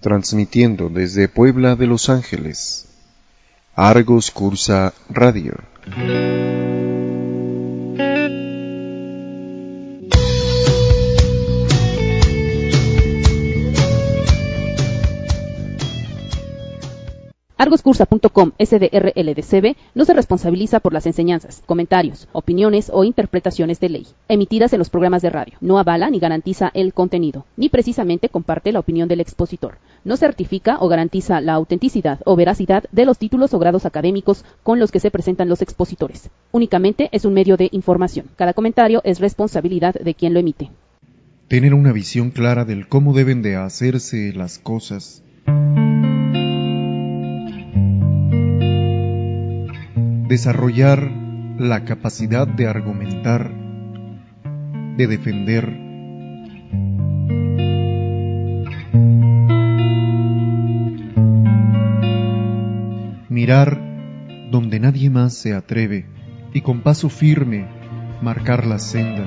transmitiendo desde Puebla de Los Ángeles, Argos Cursa Radio. Argoscursa.com SDRLDCB no se responsabiliza por las enseñanzas, comentarios, opiniones o interpretaciones de ley emitidas en los programas de radio. No avala ni garantiza el contenido, ni precisamente comparte la opinión del expositor. No certifica o garantiza la autenticidad o veracidad de los títulos o grados académicos con los que se presentan los expositores. Únicamente es un medio de información. Cada comentario es responsabilidad de quien lo emite. Tener una visión clara del cómo deben de hacerse las cosas. Desarrollar la capacidad de argumentar, de defender, mirar donde nadie más se atreve y con paso firme marcar la senda.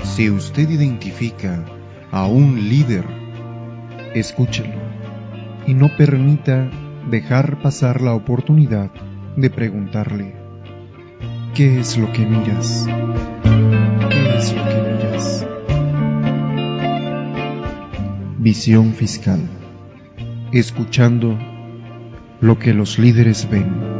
Si usted identifica a un líder, escúchelo y no permita dejar pasar la oportunidad de preguntarle: ¿qué es lo que miras? ¿Qué es lo que miras? Visión fiscal. Escuchando lo que los líderes ven.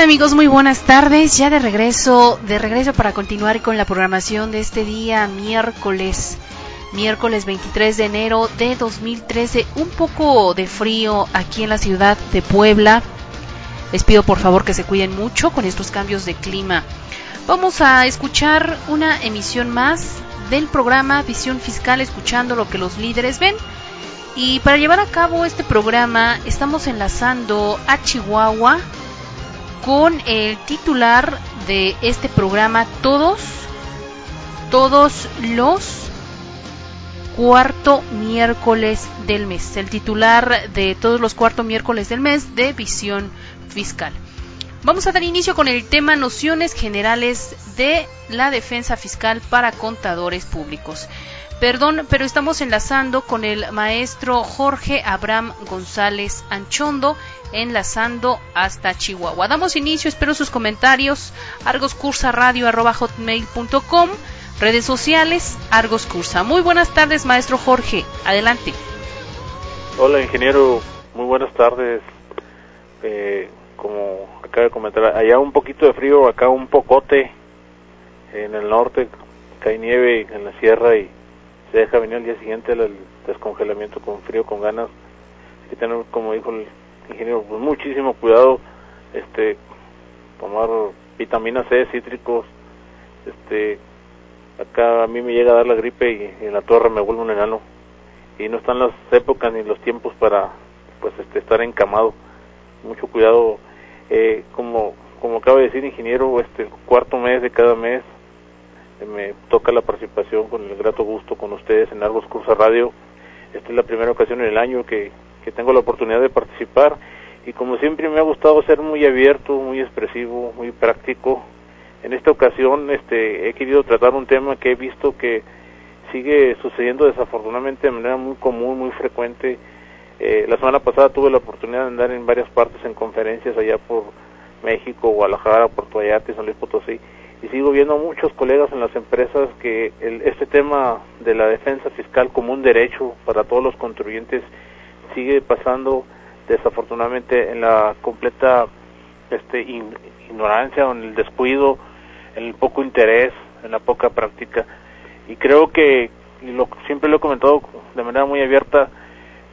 Amigos, muy buenas tardes, ya de regreso para continuar con la programación de este día miércoles 23 de enero de 2013, un poco de frío aquí en la ciudad de Puebla. Les pido por favor que se cuiden mucho con estos cambios de clima. Vamos a escuchar una emisión más del programa Visión Fiscal, escuchando lo que los líderes ven. Y para llevar a cabo este programa estamos enlazando a Chihuahua con el titular de este programa todos los cuarto miércoles del mes, el titular de todos los cuarto miércoles del mes de Visión Fiscal. Vamos a dar inicio con el tema nociones generales de la defensa fiscal para contadores públicos. Perdón, pero estamos enlazando con el maestro Jorge Abraham González Anchondo, enlazando hasta Chihuahua. Damos inicio, espero sus comentarios. argoscursaradio@hotmail.com, redes sociales Argos Cursa. Muy buenas tardes, maestro Jorge, adelante. Hola, ingeniero, muy buenas tardes. Como acaba de comentar, allá un poquito de frío, acá un pocote. En el norte cae nieve en la sierra y se deja venir al día siguiente el descongelamiento con frío, con ganas. Hay que tener, como dijo el ingeniero, pues muchísimo cuidado, tomar vitamina C, cítricos. Acá a mí me llega a dar la gripe y en la torre me vuelvo un enano y no están las épocas ni los tiempos para estar encamado. Mucho cuidado. Como acaba de decir ingeniero, el cuarto mes de cada mes me toca la participación con el grato gusto con ustedes en Argos Cursa Radio. Esta es la primera ocasión en el año que tengo la oportunidad de participar y como siempre me ha gustado ser muy abierto, muy expresivo, muy práctico. En esta ocasión he querido tratar un tema que he visto que sigue sucediendo desafortunadamente de manera muy común, muy frecuente. La semana pasada tuve la oportunidad de andar en varias partes en conferencias allá por México, Guadalajara, Puerto Vallarta y San Luis Potosí, y sigo viendo a muchos colegas en las empresas que este tema de la defensa fiscal como un derecho para todos los contribuyentes sigue pasando desafortunadamente en la completa ignorancia o en el descuido, en el poco interés, en la poca práctica. Y creo que, siempre lo he comentado de manera muy abierta,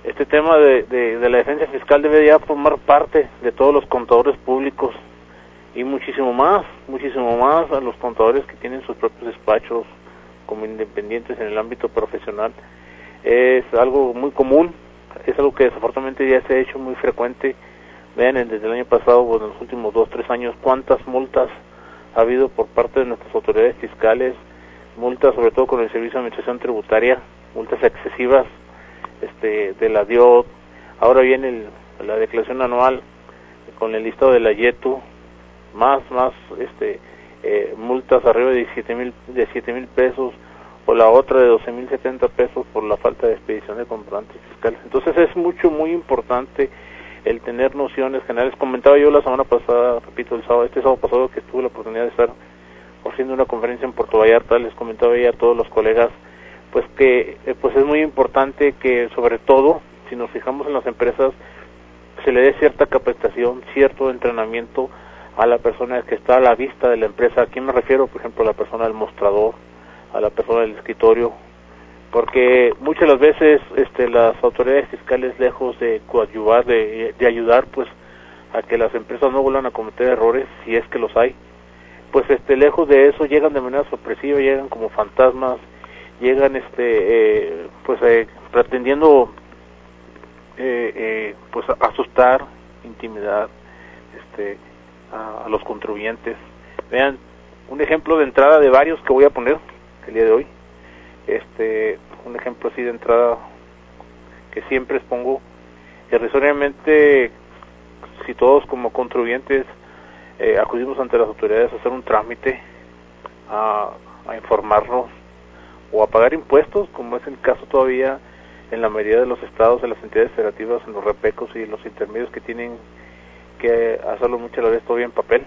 este tema de la defensa fiscal debe ya formar parte de todos los contadores públicos y muchísimo más a los contadores que tienen sus propios despachos como independientes en el ámbito profesional. Es algo muy común, es algo que desafortunadamente ya se ha hecho muy frecuente. Vean, desde el año pasado, en los últimos 2-3 años, cuántas multas ha habido por parte de nuestras autoridades fiscales multas, sobre todo con el Servicio de Administración Tributaria, multas excesivas de la DIOT. Ahora viene la declaración anual con el listado de la YETU, más multas arriba de 7,000 pesos, o la otra de 12,070 pesos por la falta de expedición de comprobantes fiscales. Entonces es muy importante el tener nociones generales. Comentaba yo la semana pasada, repito, este sábado pasado, que tuve la oportunidad de estar haciendo una conferencia en Puerto Vallarta, les comentaba ya a todos los colegas, pues que pues es muy importante que, sobre todo, si nos fijamos en las empresas, se le dé cierta capacitación, cierto entrenamiento a la persona que está a la vista de la empresa. ¿A quién me refiero? Por ejemplo, a la persona del mostrador, a la persona del escritorio, porque muchas de las veces las autoridades fiscales, lejos de coadyuvar, de ayudar pues a que las empresas no vuelvan a cometer errores, si es que los hay, pues lejos de eso llegan de manera sorpresiva, llegan como fantasmas, llegan pretendiendo pues asustar, intimidar a los contribuyentes. Vean, un ejemplo de entrada de varios que voy a poner el día de hoy. Un ejemplo así de entrada que siempre expongo: irrisoriamente, si todos como contribuyentes acudimos ante las autoridades a hacer un trámite, a informarnos o a pagar impuestos, como es el caso todavía en la mayoría de los estados, en las entidades federativas, en los repecos y los intermedios que tienen que hacerlo muchas veces todavía en papel,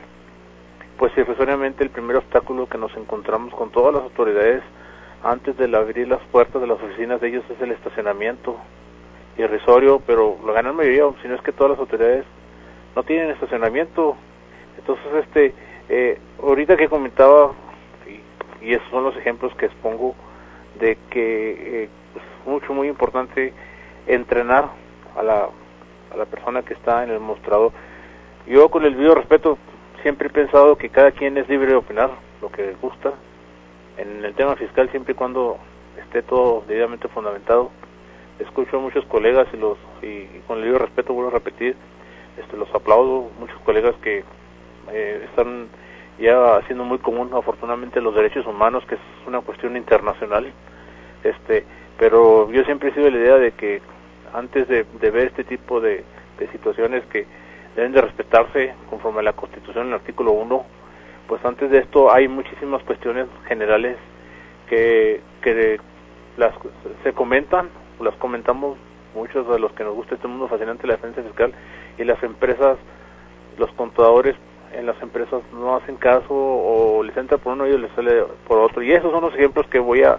pues irrisoriamente el primer obstáculo que nos encontramos con todas las autoridades antes de abrir las puertas de las oficinas de ellos es el estacionamiento. Irrisorio, pero la gran mayoría, si no es que todas las autoridades, no tienen estacionamiento. Entonces, ahorita que comentaba, y esos son los ejemplos que expongo, de que es muy importante entrenar a la persona que está en el mostrador. Yo, con el debido respeto, siempre he pensado que cada quien es libre de opinar lo que gusta en el tema fiscal, siempre y cuando esté todo debidamente fundamentado. Escucho a muchos colegas y con el debido respeto vuelvo a repetir, los aplaudo, muchos colegas que están ya haciendo muy común, afortunadamente, los derechos humanos, que es una cuestión internacional, pero yo siempre he sido de la idea de que antes de ver este tipo de situaciones que deben de respetarse conforme a la Constitución, en el artículo 1, pues antes de esto hay muchísimas cuestiones generales que se comentan, las comentamos muchos de los que nos gusta este mundo fascinante de la defensa fiscal, y las empresas, los contadores en las empresas no hacen caso, o les entra por uno y les sale por otro, y esos son los ejemplos que voy a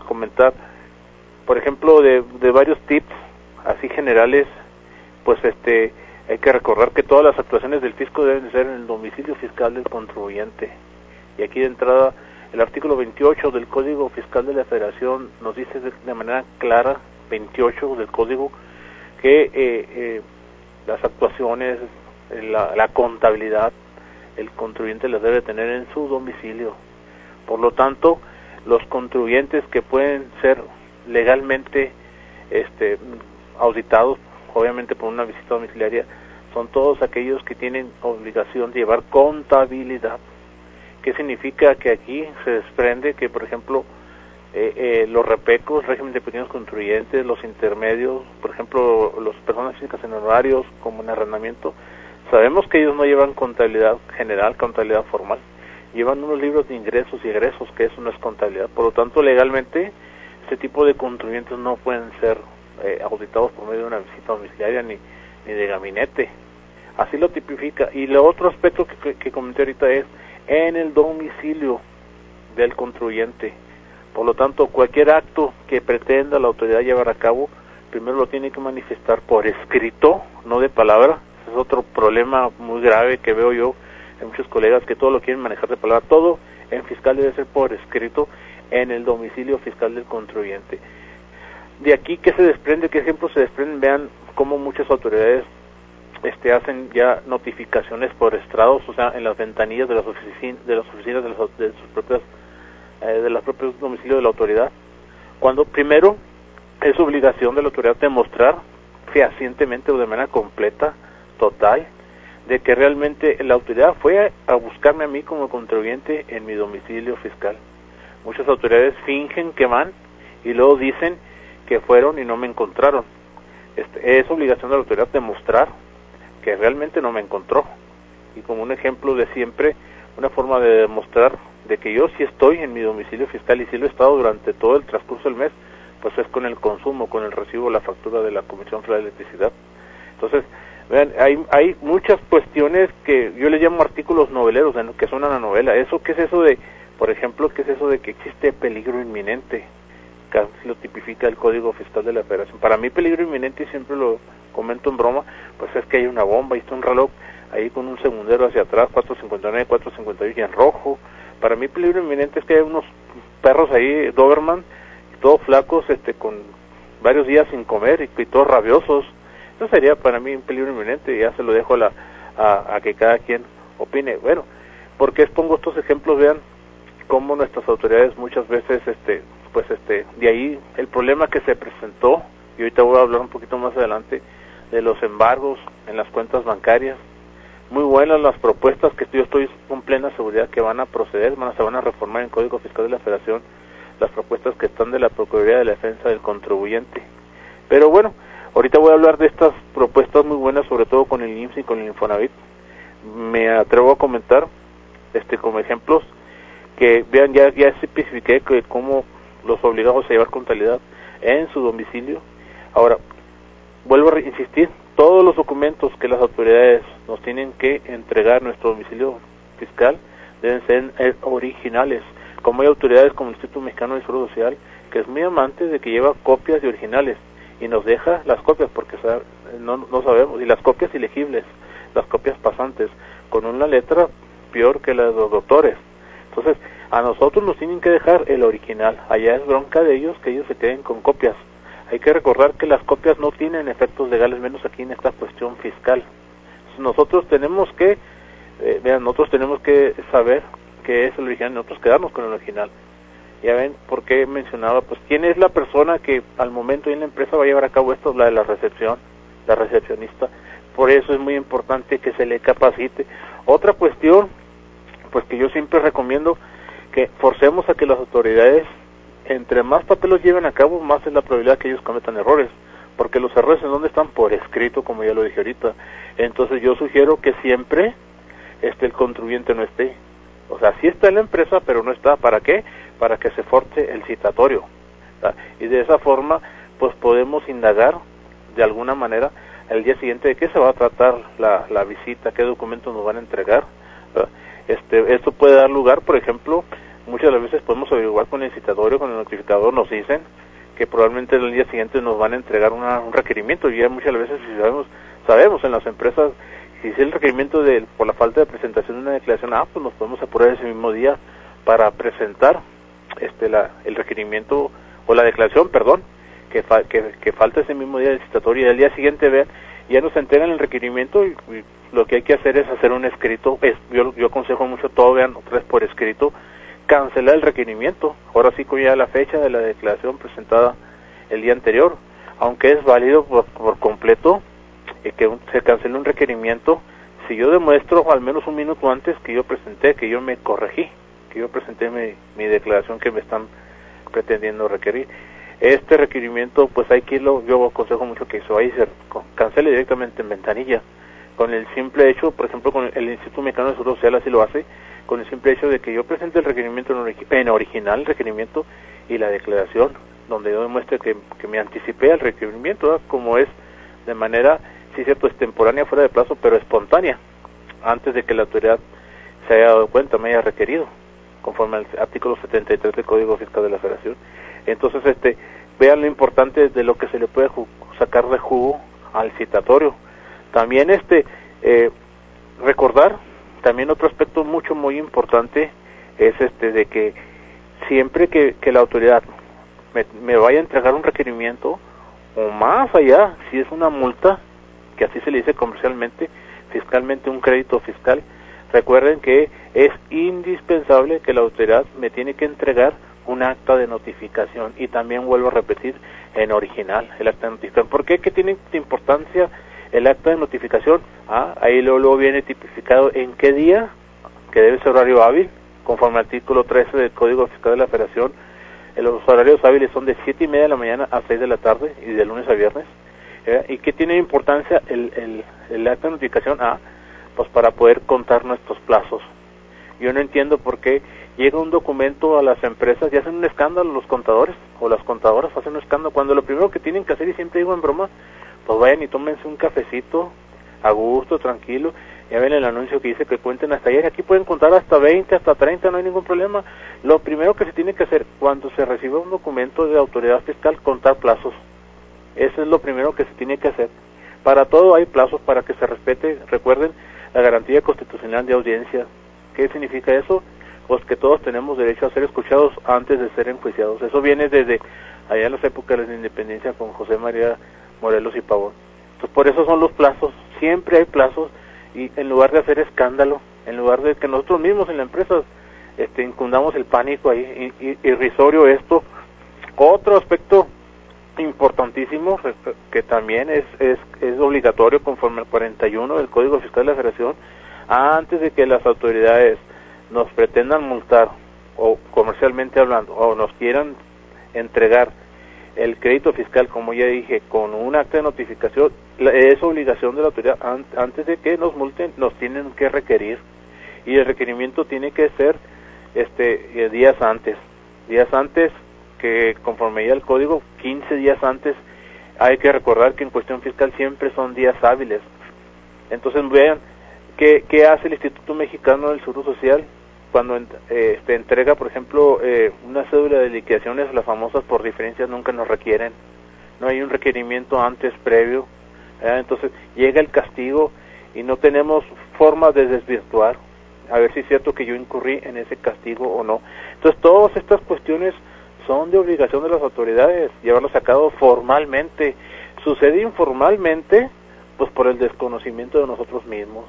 comentar. Por ejemplo, de varios tips así generales, pues hay que recordar que todas las actuaciones del fisco deben ser en el domicilio fiscal del contribuyente. Y aquí de entrada, el artículo 28 del Código Fiscal de la Federación nos dice de manera clara, 28 del Código, que las actuaciones, la contabilidad, el contribuyente las debe tener en su domicilio. Por lo tanto, los contribuyentes que pueden ser legalmente auditados, obviamente por una visita domiciliaria, son todos aquellos que tienen obligación de llevar contabilidad. ¿Qué significa? Que aquí se desprende que, por ejemplo, los repecos, régimen de pequeños contribuyentes, los intermedios, por ejemplo, las personas físicas en horarios, como en arrendamiento, sabemos que ellos no llevan contabilidad general, contabilidad formal, llevan unos libros de ingresos y egresos, que eso no es contabilidad. Por lo tanto, legalmente, este tipo de contribuyentes no pueden ser auditados por medio de una visita domiciliaria ni de gabinete. Así lo tipifica. Y el otro aspecto que comenté ahorita es en el domicilio del contribuyente. Por lo tanto, cualquier acto que pretenda la autoridad llevar a cabo, primero lo tiene que manifestar por escrito, no de palabra. Ese es otro problema muy grave que veo yo en muchos colegas, que todo lo quieren manejar de palabra. Todo en fiscal debe ser por escrito en el domicilio fiscal del contribuyente. De aquí, ¿qué se desprende? ¿Qué ejemplos se desprenden? Vean cómo muchas autoridades hacen ya notificaciones por estrados, o sea, en las ventanillas de las oficinas de los propios domicilios de la autoridad, cuando primero es obligación de la autoridad demostrar fehacientemente o de manera completa, total, de que realmente la autoridad fue a buscarme a mí como contribuyente en mi domicilio fiscal. Muchas autoridades fingen que van y luego dicen que fueron y no me encontraron. Es obligación de la autoridad demostrar que realmente no me encontró. Y como un ejemplo de siempre, una forma de demostrar de que yo sí estoy en mi domicilio fiscal y sí lo he estado durante todo el transcurso del mes, pues es con el consumo, con el recibo, la factura de la Comisión Federal de Electricidad. Entonces, vean, hay muchas cuestiones que yo les llamo artículos noveleros, que son una novela. ¿Qué es eso de, por ejemplo, qué es eso de que existe peligro inminente? Que lo tipifica el Código Fiscal de la Federación. Para mí peligro inminente, y siempre lo comento en broma, pues es que hay una bomba, y está un reloj ahí con un segundero hacia atrás, 4:59, 4:58 y en rojo. Para mí peligro inminente es que hay unos perros ahí, Doberman, todos flacos, con varios días sin comer y todos rabiosos. Eso sería para mí un peligro inminente, y ya se lo dejo a que cada quien opine. Bueno, ¿por qué expongo estos ejemplos? Vean cómo nuestras autoridades muchas veces, de ahí el problema que se presentó, y ahorita voy a hablar un poquito más adelante, de los embargos en las cuentas bancarias. Muy buenas las propuestas que yo estoy con plena seguridad que van a proceder, se van a reformar en el Código Fiscal de la Federación, las propuestas que están de la Procuraduría de la Defensa del Contribuyente. Pero bueno, ahorita voy a hablar de estas propuestas muy buenas, sobre todo con el IMSS y con el Infonavit. Me atrevo a comentar, como ejemplos, que vean, ya especifiqué que cómo los obligamos a llevar contabilidad en su domicilio. Ahora, vuelvo a insistir, todos los documentos que las autoridades nos tienen que entregar a nuestro domicilio fiscal deben ser originales. Como hay autoridades como el Instituto Mexicano de Seguro Social, que es muy amante de que lleva copias de originales y nos deja las copias, porque no sabemos, y las copias ilegibles, las copias pasantes, con una letra peor que la de los doctores. Entonces, a nosotros nos tienen que dejar el original. Allá es bronca de ellos que ellos se queden con copias. Hay que recordar que las copias no tienen efectos legales, menos aquí en esta cuestión fiscal. Entonces, nosotros tenemos que saber qué es el original, nosotros quedarnos con el original. Ya ven, ¿por qué mencionaba? Pues, ¿quién es la persona que al momento en la empresa va a llevar a cabo esto? La de la recepción, la recepcionista. Por eso es muy importante que se le capacite. Otra cuestión, pues que yo siempre recomiendo, que forcemos a que las autoridades, entre más papeles lleven a cabo, más es la probabilidad que ellos cometan errores, porque los errores en dónde están, por escrito, como ya lo dije ahorita. Entonces yo sugiero que siempre el contribuyente no esté. O sea, sí está en la empresa, pero no está. ¿Para qué? Para que se force el citatorio, ¿verdad? Y de esa forma, pues podemos indagar de alguna manera el día siguiente de qué se va a tratar la visita, qué documentos nos van a entregar, ¿verdad? Esto puede dar lugar, por ejemplo, muchas de las veces podemos averiguar con el citatorio, con el notificador, nos dicen que probablemente el día siguiente nos van a entregar un requerimiento, y ya muchas veces si sabemos en las empresas, si es el requerimiento por la falta de presentación de una declaración, pues nos podemos apurar ese mismo día para presentar el requerimiento o la declaración, que falta ese mismo día del citatorio, y al día siguiente ya nos entregan el requerimiento, y lo que hay que hacer es hacer un escrito. Yo aconsejo mucho todo, vean, otra vez por escrito, cancelar el requerimiento, ahora sí con ya la fecha de la declaración presentada el día anterior, aunque es válido por completo que se cancele un requerimiento si yo demuestro al menos un minuto antes que yo presenté, que yo me corregí, que yo presenté mi declaración que me están pretendiendo requerir. Este requerimiento, pues hay que yo aconsejo mucho que se vaya y se cancele directamente en ventanilla, con el simple hecho, por ejemplo, con el Instituto Mexicano de Seguro Social así lo hace, con el simple hecho de que yo presente el requerimiento en original, el requerimiento y la declaración, donde yo demuestre que me anticipé al requerimiento, ¿verdad? Como es de manera, sí cierto, extemporánea, fuera de plazo, pero espontánea, antes de que la autoridad se haya dado cuenta, me haya requerido, conforme al artículo 73 del Código Fiscal de la Federación. Entonces, vean lo importante de lo que se le puede sacar de jugo al citatorio. También recordar, también otro aspecto muy importante es de que siempre que la autoridad me vaya a entregar un requerimiento, o más allá, si es una multa, que así se le dice comercialmente, fiscalmente un crédito fiscal, recuerden que es indispensable que la autoridad me tiene que entregar un acta de notificación, y también vuelvo a repetir, en original, el acta de notificación. ¿Por qué? ¿Qué tiene importancia el acta de notificación, ahí luego viene tipificado en qué día, que debe ser horario hábil, conforme al artículo 13 del Código Fiscal de la Federación. Los horarios hábiles son de 7:30 de la mañana a 6 de la tarde y de lunes a viernes. ¿Y qué tiene importancia el acta de notificación? Pues para poder contar nuestros plazos. Yo no entiendo por qué llega un documento a las empresas y hacen un escándalo los contadores o las contadoras hacen un escándalo, cuando lo primero que tienen que hacer, y siempre digo en broma, pues vayan y tómense un cafecito a gusto, tranquilo. Ya ven el anuncio que dice que cuenten hasta ayer, aquí pueden contar hasta 20, hasta 30, no hay ningún problema. Lo primero que se tiene que hacer cuando se recibe un documento de autoridad fiscal, contar plazos. Eso es lo primero que se tiene que hacer. Para todo hay plazos para que se respete. Recuerden la garantía constitucional de audiencia. ¿Qué significa eso? Pues que todos tenemos derecho a ser escuchados antes de ser enjuiciados. Eso viene desde allá en las épocas de la independencia con José María Morelos y Pavón. Entonces por eso son los plazos. Siempre hay plazos, y en lugar de hacer escándalo, en lugar de que nosotros mismos en la empresa incundamos el pánico ahí, irrisorio esto. Otro aspecto importantísimo que también es obligatorio conforme al 41 del Código Fiscal de la Federación, antes de que las autoridades nos pretendan multar o comercialmente hablando o nos quieran entregar el crédito fiscal, como ya dije, con un acta de notificación, es obligación de la autoridad, antes de que nos multen, nos tienen que requerir, y el requerimiento tiene que ser días antes, que conforme ya el código, 15 días antes. Hay que recordar que en cuestión fiscal siempre son días hábiles. Entonces vean qué hace el Instituto Mexicano del Seguro Social cuando entrega, por ejemplo, una cédula de liquidaciones, las famosas por diferencias nunca nos requieren, no hay un requerimiento antes previo, entonces llega el castigo y no tenemos forma de desvirtuar, a ver si es cierto que yo incurrí en ese castigo o no. Entonces todas estas cuestiones son de obligación de las autoridades, llevarlos a cabo formalmente. Sucede informalmente, pues por el desconocimiento de nosotros mismos.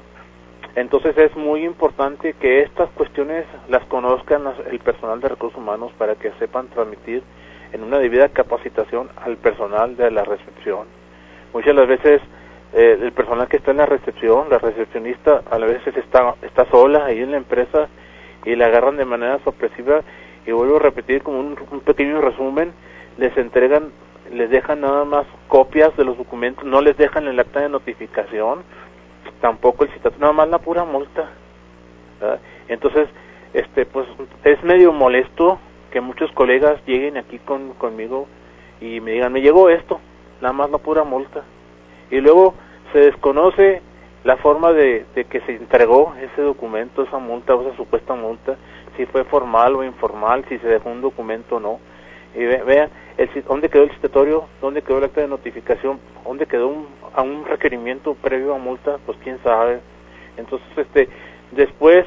Entonces es muy importante que estas cuestiones las conozcan el personal de recursos humanos para que sepan transmitir en una debida capacitación al personal de la recepción. Muchas de las veces el personal que está en la recepción, la recepcionista, a veces está sola ahí en la empresa y la agarran de manera sorpresiva, y vuelvo a repetir como un pequeño resumen, les dejan nada más copias de los documentos, no les dejan el acta de notificación, tampoco el citatorio, nada más la pura multa, ¿verdad? Entonces, pues es medio molesto que muchos colegas lleguen aquí conmigo y me digan, me llegó esto, nada más la pura multa, y luego se desconoce la forma de que se entregó ese documento, esa multa o esa supuesta multa, si fue formal o informal, si se dejó un documento o no. Y vean, ¿dónde quedó el citatorio? ¿Dónde quedó el acta de notificación? ¿Dónde quedó un requerimiento previo a multa? Pues quién sabe. Entonces, después,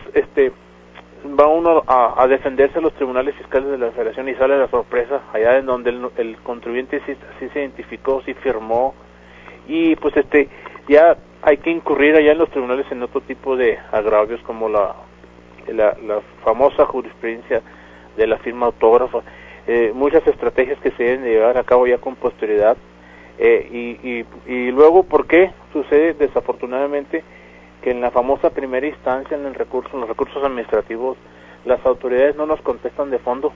va uno a defenderse a los tribunales fiscales de la Federación y sale la sorpresa, allá en donde el contribuyente sí se identificó, sí firmó, y pues ya hay que incurrir allá en los tribunales en otro tipo de agravios, como la famosa jurisprudencia de la firma autógrafa, muchas estrategias que se deben de llevar a cabo ya con posterioridad, y luego, ¿por qué sucede desafortunadamente que en la famosa primera instancia, en los recursos administrativos, las autoridades no nos contestan de fondo,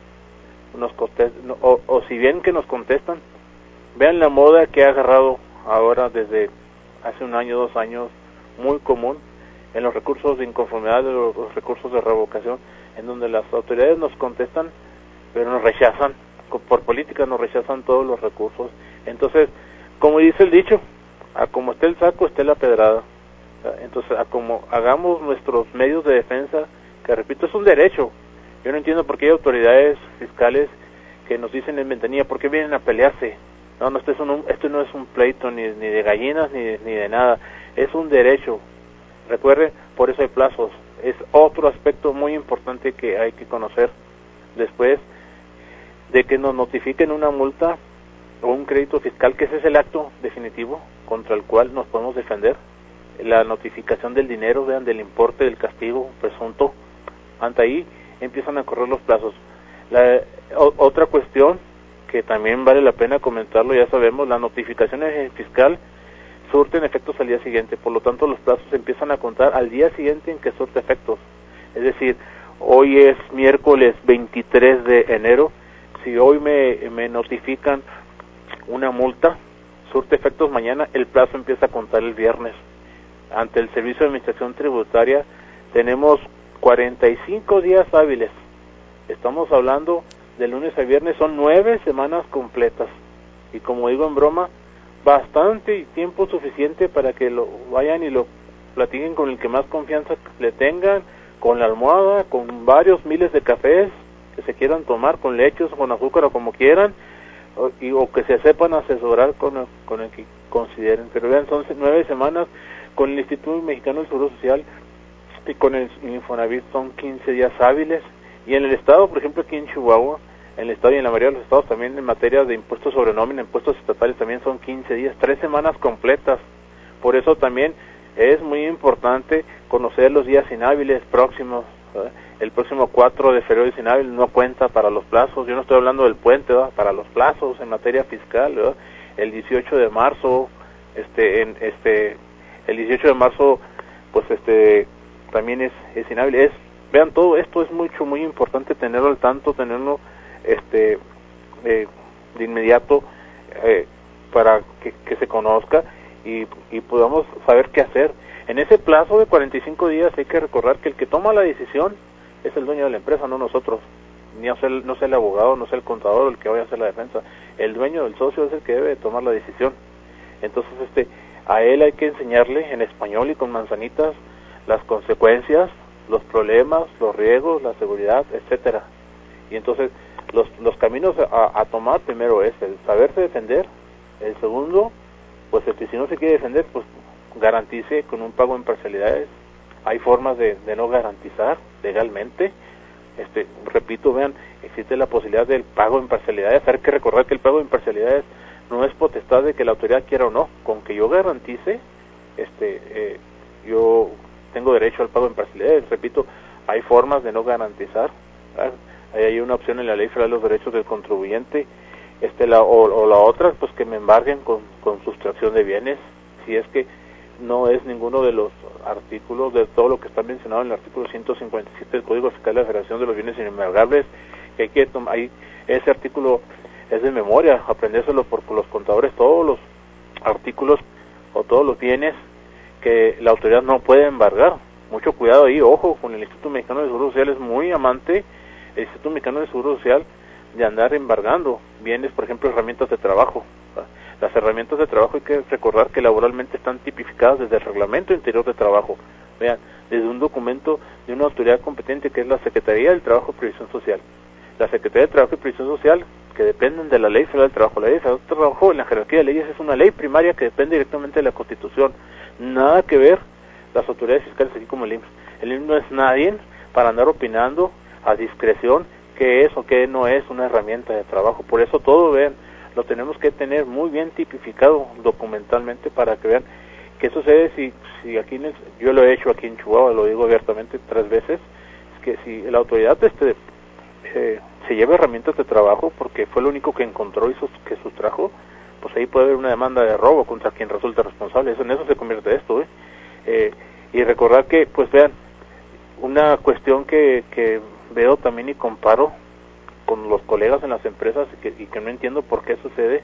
o si bien que nos contestan, vean la moda que ha agarrado ahora desde hace un año, 2 años, muy común en los recursos de inconformidad, de los recursos de revocación, en donde las autoridades nos contestan, pero nos rechazan, por política nos rechazan todos los recursos. Entonces, como dice el dicho, a como esté el saco, esté la pedrada. Entonces, a como hagamos nuestros medios de defensa, que repito, es un derecho. Yo no entiendo por qué hay autoridades fiscales que nos dicen en ventanilla, ¿por qué vienen a pelearse? No, esto no es un pleito ni de gallinas ni de nada, es un derecho. Recuerde, por eso hay plazos. Es otro aspecto muy importante que hay que conocer. Después de que nos notifiquen una multa o un crédito fiscal, que ese es el acto definitivo contra el cual nos podemos defender, la notificación del dinero, vean, del importe del castigo presunto, ante ahí empiezan a correr los plazos. Otra cuestión que también vale la pena comentarlo, ya sabemos, la notificación fiscal surten efectos al día siguiente, por lo tanto los plazos se empiezan a contar al día siguiente en que surte efectos. Es decir, hoy es miércoles 23 de enero, si hoy me notifican una multa, surte efectos mañana, el plazo empieza a contar el viernes. Ante el Servicio de Administración Tributaria tenemos 45 días hábiles. Estamos hablando de lunes a viernes, son 9 semanas completas. Y como digo en broma, bastante y tiempo suficiente para que lo vayan y lo platiquen con el que más confianza le tengan, con la almohada, con varios miles de cafés que se quieran tomar, con leche o con azúcar o como quieran, o que se sepan asesorar con el que consideren. Pero vean, son 9 semanas, con el Instituto Mexicano del Seguro Social y con el Infonavit son 15 días hábiles, y en el estado, por ejemplo aquí en Chihuahua, en el estado y en la mayoría de los estados también en materia de impuestos sobre nómina, impuestos estatales también son 15 días, 3 semanas completas. Por eso también es muy importante conocer los días inhábiles próximos, ¿verdad? El próximo 4 de febrero es inhábil, no cuenta para los plazos. Yo no estoy hablando del puente, ¿verdad? Para los plazos en materia fiscal, ¿verdad? El 18 de marzo, el 18 de marzo, pues también es inhábil. Vean, todo esto es muy importante tenerlo al tanto, tenerlo de inmediato para que se conozca y podamos saber qué hacer. En ese plazo de 45 días hay que recordar que el que toma la decisión es el dueño de la empresa, no nosotros. No sea el abogado, no sea el contador el que vaya a hacer la defensa. El dueño del socio es el que debe tomar la decisión. Entonces a él hay que enseñarle en español y con manzanitas las consecuencias, los problemas, los riesgos, la seguridad, etcétera. Y entonces los caminos a tomar primero es el saberse defender. El segundo, pues si no se quiere defender, pues garantice con un pago en parcialidades. Hay formas de no garantizar legalmente. Repito, vean, existe la posibilidad del pago en parcialidades. Hay que recordar que el pago en parcialidades no es potestad de que la autoridad quiera o no. Con que yo garantice, yo tengo derecho al pago en parcialidades. Repito, hay formas de no garantizar. Ahí hay una opción en la Ley Federal de los Derechos del Contribuyente. La otra, pues que me embarguen con sustracción de bienes, si es que no es ninguno de los artículos, de todo lo que está mencionado en el artículo 157 del Código Fiscal de la Federación de los Bienes Inembargables, que hay que tomar, ese artículo es de memoria, aprendérselo por los contadores, todos los artículos o todos los bienes que la autoridad no puede embargar. Mucho cuidado ahí, ojo, con el Instituto Mexicano del Seguro Social, es muy amante el Instituto Mexicano del Seguro Social de andar embargando bienes, por ejemplo, herramientas de trabajo. Las herramientas de trabajo hay que recordar que laboralmente están tipificadas desde el Reglamento Interior de Trabajo. Vean, desde un documento de una autoridad competente que es la Secretaría del Trabajo y Previsión Social. La Secretaría del Trabajo y Previsión Social, que dependen de la Ley Federal del Trabajo. La Ley Federal del Trabajo, en la jerarquía de leyes, es una ley primaria que depende directamente de la Constitución. Nada que ver las autoridades fiscales aquí como el IMSS. El IMSS no es nadie para andar opinando a discreción qué es o qué no es una herramienta de trabajo. Por eso todo, vean, lo tenemos que tener muy bien tipificado documentalmente para que vean qué sucede si aquí yo lo he hecho aquí en Chihuahua, lo digo abiertamente 3 veces, es que si la autoridad se lleva herramientas de trabajo porque fue lo único que encontró y que sustrajo, pues ahí puede haber una demanda de robo contra quien resulte responsable. En eso se convierte esto, y recordar que, pues vean, una cuestión que veo también y comparo con los colegas en las empresas y que no entiendo por qué sucede,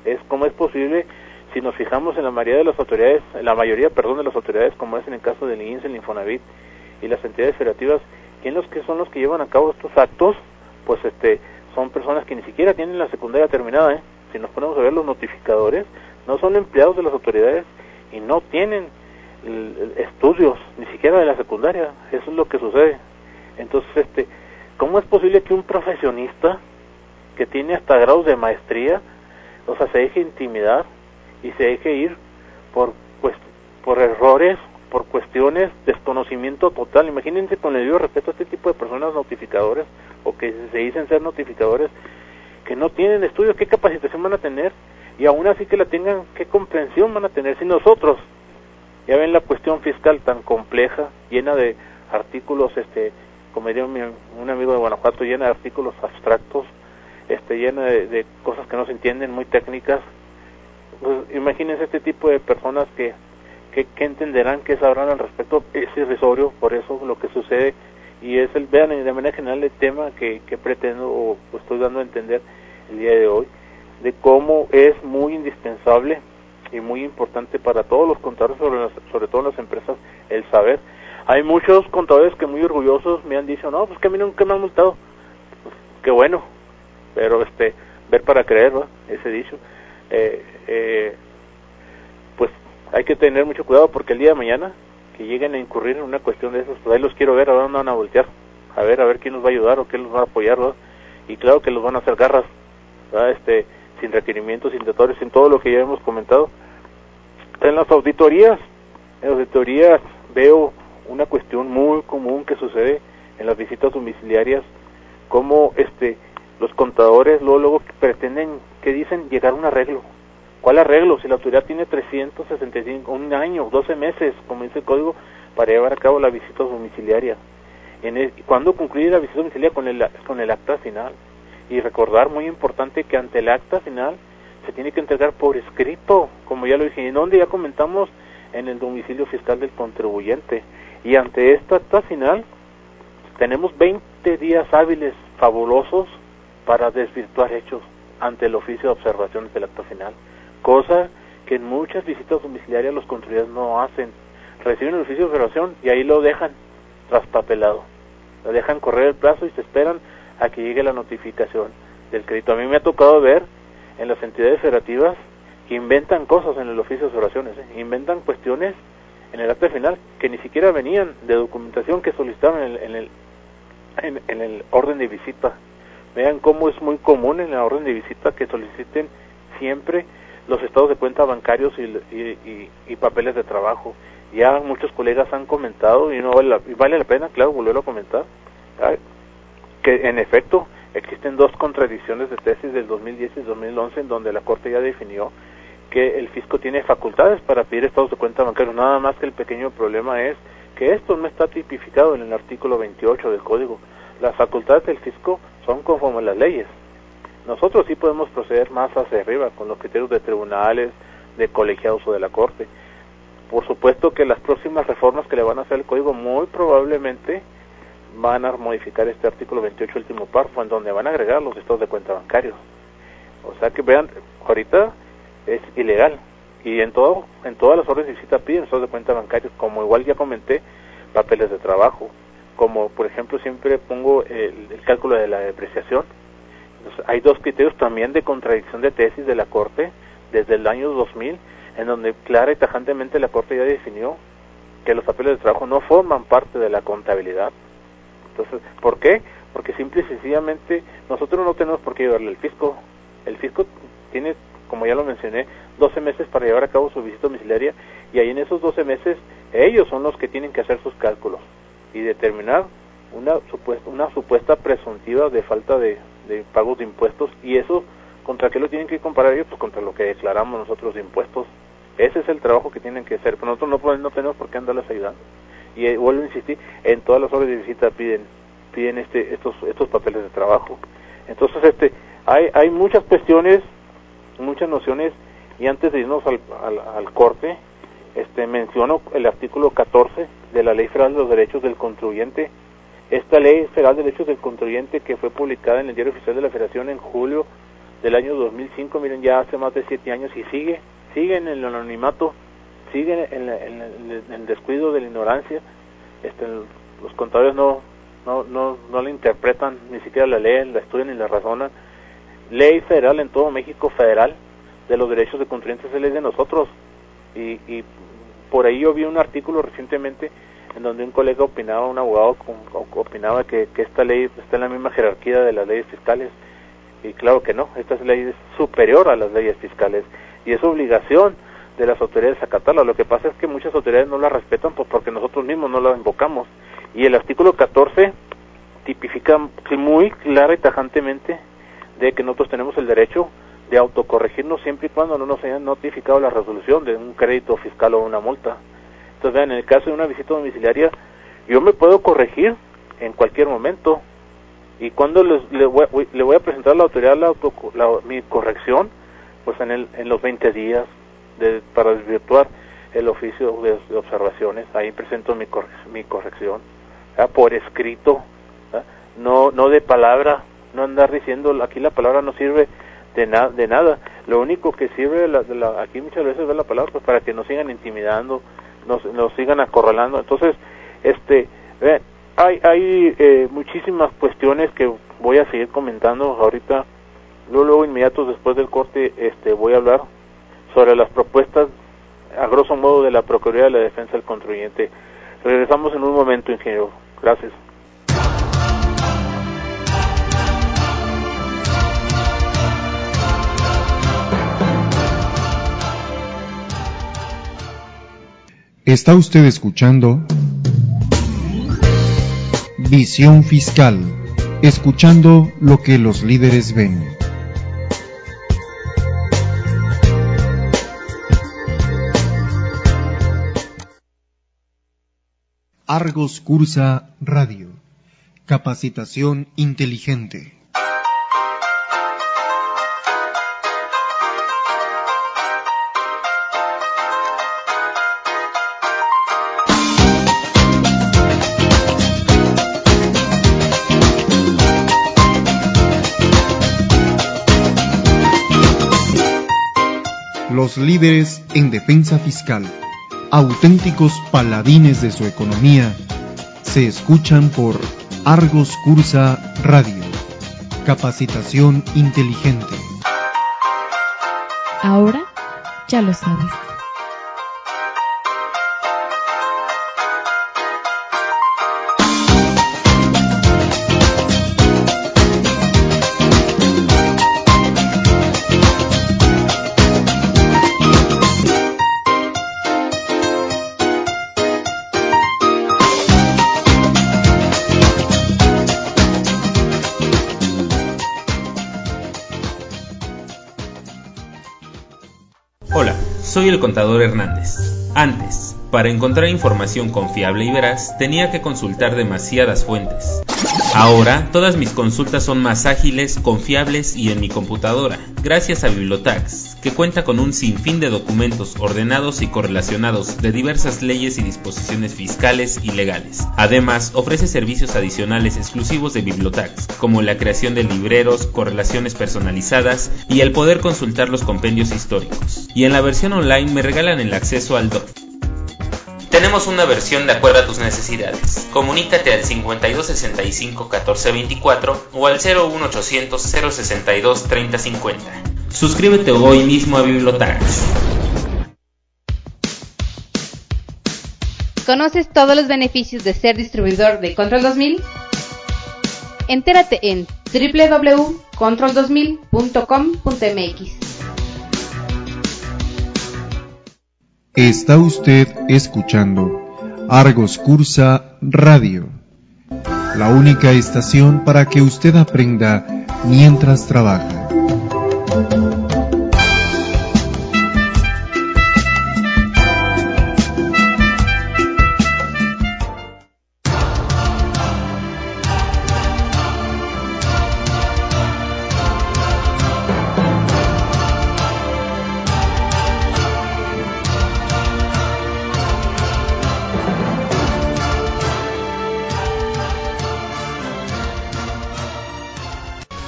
es cómo es posible, si nos fijamos en la mayoría de las autoridades, de las autoridades, como es en el caso del INSS, el Infonavit y las entidades federativas, ¿quiénes son los que llevan a cabo estos actos? Pues son personas que ni siquiera tienen la secundaria terminada, Si nos ponemos a ver, los notificadores no son empleados de las autoridades y no tienen estudios, ni siquiera de la secundaria. Eso es lo que sucede. Entonces, ¿cómo es posible que un profesionista que tiene hasta grados de maestría, se deje intimidar y se deje ir por errores, por cuestiones, desconocimiento total? Imagínense, con el debido respeto a este tipo de personas notificadores, o que se dicen ser notificadores, que no tienen estudios, ¿qué capacitación van a tener? Y aún así que la tengan, ¿qué comprensión van a tener? Si nosotros, ya ven la cuestión fiscal tan compleja, llena de artículos, como diría un amigo de Guanajuato, llena de artículos abstractos, llena de cosas que no se entienden, muy técnicas, Pues imagínense este tipo de personas que entenderán, que sabrán al respecto. Es irrisorio, por eso lo que sucede, y es vean de manera general el tema que pretendo o estoy dando a entender el día de hoy, de cómo es muy indispensable y muy importante para todos los contadores, sobre todo en las empresas, el saber. Hay muchos contadores que muy orgullosos me han dicho, no, pues que a mí nunca me han multado. Pues, qué bueno, pero ver para creer, ¿no? Ese dicho. Pues hay que tener mucho cuidado, porque el día de mañana que lleguen a incurrir en una cuestión de esas, pues ahí los quiero ver, a dónde van a voltear, a ver quién los va a ayudar o quién los va a apoyar, ¿no? Y claro que los van a hacer garras, ¿verdad? Sin requerimientos, sin datorios, sin todo lo que ya hemos comentado. En las auditorías veo una cuestión muy común que sucede en las visitas domiciliarias, como los contadores luego pretenden, que dicen, llegar a un arreglo. ¿Cuál arreglo? Si la autoridad tiene 365, un año, 12 meses, como dice el código, para llevar a cabo la visita domiciliaria. ¿Cuándo concluye la visita domiciliaria? Con el acta final. Y recordar, muy importante, que ante el acta final se tiene que entregar por escrito, como ya lo dije, en donde ya comentamos, en el domicilio fiscal del contribuyente. Y ante esta acta final tenemos 20 días hábiles fabulosos para desvirtuar hechos ante el oficio de observaciones del acta final, cosa que en muchas visitas domiciliarias los contribuyentes no hacen. Reciben el oficio de observación y ahí lo dejan traspapelado, lo dejan correr el plazo y se esperan a que llegue la notificación del crédito. A mí me ha tocado ver en las entidades federativas que inventan cosas en el oficio de observaciones, inventan cuestiones en el acta final que ni siquiera venían de documentación que solicitaban en el orden de visita. Vean cómo es muy común en la orden de visita que soliciten siempre los estados de cuenta bancarios y papeles de trabajo. Ya muchos colegas han comentado, y vale la pena, claro, volverlo a comentar, que en efecto existen dos contradicciones de tesis del 2010 y 2011 en donde la Corte ya definió que el fisco tiene facultades para pedir estados de cuenta bancarios, nada más que el pequeño problema es que esto no está tipificado en el artículo 28 del Código. Las facultades del fisco son conforme a las leyes. Nosotros sí podemos proceder más hacia arriba con los criterios de tribunales, de colegiados o de la Corte. Por supuesto que las próximas reformas que le van a hacer al Código muy probablemente van a modificar este artículo 28 último párrafo, en donde van a agregar los estados de cuenta bancarios. O sea que vean, ahorita es ilegal, y en todas las órdenes de visita piden estados de cuenta bancarios, como igual ya comenté, papeles de trabajo, como por ejemplo siempre pongo el cálculo de la depreciación. Entonces, hay dos criterios también de contradicción de tesis de la Corte desde el año 2000, en donde clara y tajantemente la Corte ya definió que los papeles de trabajo no forman parte de la contabilidad. Entonces, ¿por qué? Porque simple y sencillamente nosotros no tenemos por qué llevarle al fisco. El fisco tiene, como ya lo mencioné, 12 meses para llevar a cabo su visita domiciliaria, y ahí en esos 12 meses ellos son los que tienen que hacer sus cálculos y determinar una supuesta presuntiva de falta de pagos de impuestos, y eso, ¿contra qué lo tienen que comparar ellos? Pues contra lo que declaramos nosotros de impuestos. Ese es el trabajo que tienen que hacer, pero nosotros no tenemos por qué andarles ayudando. Y vuelvo a insistir, en todas las órdenes de visita piden estos papeles de trabajo. Entonces hay muchas cuestiones, muchas nociones, y antes de irnos al corte, menciono el artículo 14 de la Ley Federal de los Derechos del Contribuyente. Esta Ley Federal de Derechos del Contribuyente, que fue publicada en el Diario Oficial de la Federación en julio del año 2005, miren, ya hace más de 7 años, y sigue en el anonimato, sigue en el descuido de la ignorancia. Los contadores no la interpretan, ni siquiera la leen, la estudian ni la razonan. Ley federal en todo México, federal, de los derechos de contribuyentes, es ley de nosotros. Y por ahí yo vi un artículo recientemente en donde un colega opinaba, un abogado opinaba que esta ley está en la misma jerarquía de las leyes fiscales, y claro que no, esta ley es superior a las leyes fiscales, y es obligación de las autoridades acatarla. Lo que pasa es que muchas autoridades no la respetan, pues porque nosotros mismos no la invocamos, y el artículo 14 tipifica muy clara y tajantemente de que nosotros tenemos el derecho de autocorregirnos siempre y cuando no nos hayan notificado la resolución de un crédito fiscal o una multa. Entonces vean, en el caso de una visita domiciliaria, yo me puedo corregir en cualquier momento, y cuando le voy a presentar a la autoridad mi corrección, pues en los 20 días para desvirtuar el oficio de observaciones. Ahí presento mi corrección, por escrito, no de palabra, no andar diciendo, aquí la palabra no sirve de nada. Lo único que sirve aquí muchas veces es la palabra, pues para que nos sigan intimidando, nos sigan acorralando. Entonces, hay muchísimas cuestiones que voy a seguir comentando ahorita. Luego inmediatos después del corte voy a hablar sobre las propuestas a grosso modo de la Procuraduría de la Defensa del Contribuyente. Regresamos en un momento, ingeniero. Gracias. Está usted escuchando Visión Fiscal, escuchando lo que los líderes ven. Argos Cursa Radio. Capacitación inteligente. Los líderes en defensa fiscal, auténticos paladines de su economía, se escuchan por Argos Cursa Radio. Capacitación inteligente. Ahora ya lo sabes. Soy el contador Hernández. Antes, para encontrar información confiable y veraz, tenía que consultar demasiadas fuentes. Ahora, todas mis consultas son más ágiles, confiables y en mi computadora, gracias a Bibliotax, que cuenta con un sinfín de documentos ordenados y correlacionados de diversas leyes y disposiciones fiscales y legales. Además, ofrece servicios adicionales exclusivos de Bibliotax, como la creación de libreros, correlaciones personalizadas y el poder consultar los compendios históricos. Y en la versión online me regalan el acceso al DOF. Tenemos una versión de acuerdo a tus necesidades. Comunícate al 5265 1424 o al 01800 062 3050. Suscríbete hoy mismo a Bibliotax. ¿Conoces todos los beneficios de ser distribuidor de Control 2000? Entérate en www.control2000.com.mx. Está usted escuchando Argos Cursa Radio, la única estación para que usted aprenda mientras trabaja.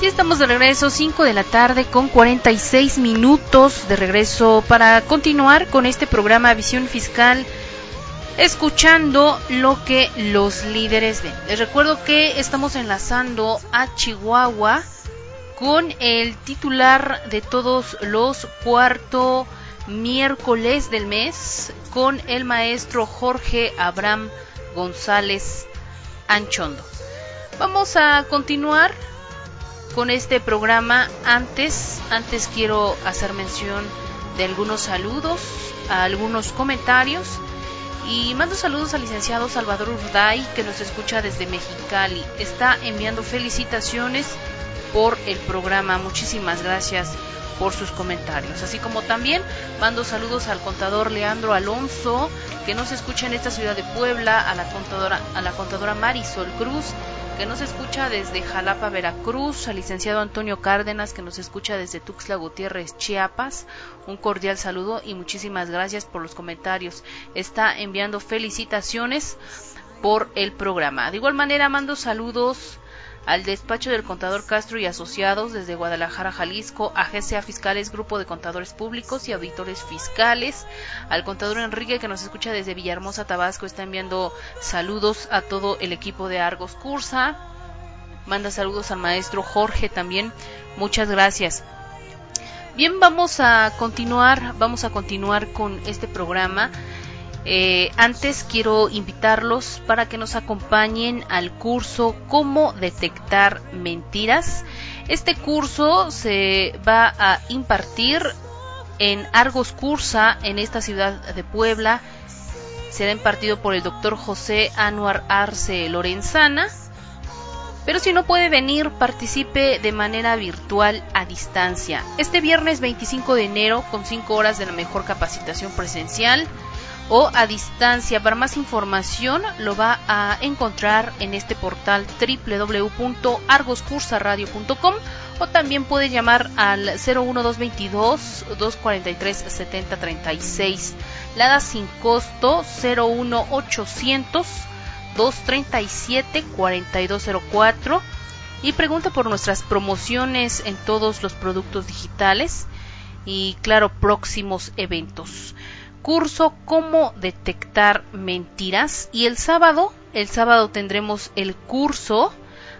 Estamos de regreso, 5 de la tarde con 46 minutos de regreso para continuar con este programa Visión Fiscal, escuchando lo que los líderes ven. Les recuerdo que estamos enlazando a Chihuahua con el titular de todos los cuarto miércoles del mes, con el maestro Jorge Abraham González Anchondo. Vamos a continuar con este programa. Antes quiero hacer mención de algunos saludos, a algunos comentarios, y mando saludos al licenciado Salvador Urday, que nos escucha desde Mexicali. Está enviando felicitaciones por el programa. Muchísimas gracias por sus comentarios. Así como también mando saludos al contador Leandro Alonso, que nos escucha en esta ciudad de Puebla, a la contadora Marisol Cruz, que nos escucha desde Jalapa, Veracruz, al licenciado Antonio Cárdenas, que nos escucha desde Tuxtla Gutiérrez, Chiapas. Un cordial saludo y muchísimas gracias por los comentarios. Está enviando felicitaciones por el programa. De igual manera, mando saludos al despacho del contador Castro y Asociados desde Guadalajara, Jalisco, a GCA Fiscales, Grupo de Contadores Públicos y Auditores Fiscales, al contador Enrique, que nos escucha desde Villahermosa, Tabasco, está enviando saludos a todo el equipo de Argos Cursa, manda saludos al maestro Jorge también, muchas gracias. Bien, vamos a continuar con este programa. Antes quiero invitarlos para que nos acompañen al curso Cómo detectar mentiras. Este curso se va a impartir en Argos Cursa, en esta ciudad de Puebla. Será impartido por el doctor José Anuar Arce Lorenzana. Pero si no puede venir, participe de manera virtual a distancia. Este viernes 25 de enero, con 5 horas de la mejor capacitación presencial o a distancia. Para más información lo va a encontrar en este portal www.argoscursaradio.com o también puede llamar al 01222-243-7036, Lada sin costo 01800-237-4204 y pregunta por nuestras promociones en todos los productos digitales y claro, próximos eventos. Curso Cómo detectar mentiras, y el sábado tendremos el curso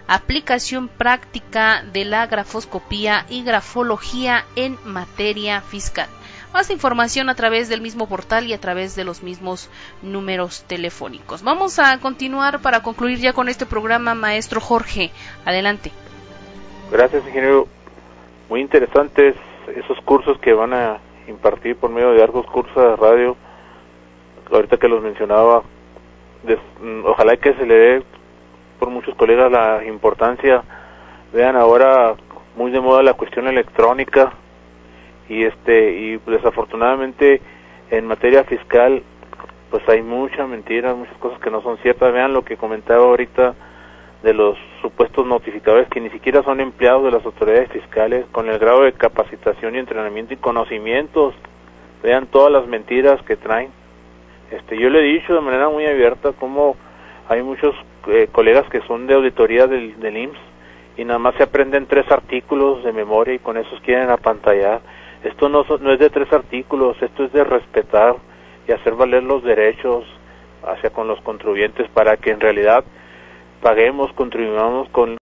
Aplicación práctica de la grafoscopía y grafología en materia fiscal. Más información a través del mismo portal y a través de los mismos números telefónicos. Vamos a continuar para concluir ya con este programa, maestro Jorge, adelante. Gracias, ingeniero. Muy interesantes esos cursos que van a impartir por medio de Argos Cursa Radio, ahorita que los mencionaba. Ojalá que se le dé por muchos colegas la importancia. Vean ahora muy de moda la cuestión electrónica y desafortunadamente en materia fiscal pues hay mucha mentira, muchas cosas que no son ciertas. Vean lo que comentaba ahorita de los supuestos notificadores que ni siquiera son empleados de las autoridades fiscales, con el grado de capacitación y entrenamiento y conocimientos. Vean todas las mentiras que traen. Yo le he dicho de manera muy abierta cómo hay muchos colegas que son de auditoría del IMSS y nada más se aprenden 3 artículos de memoria y con esos quieren apantallar. Esto no es de 3 artículos, esto es de respetar y hacer valer los derechos hacia con los contribuyentes para que en realidad paguemos, contribuyamos con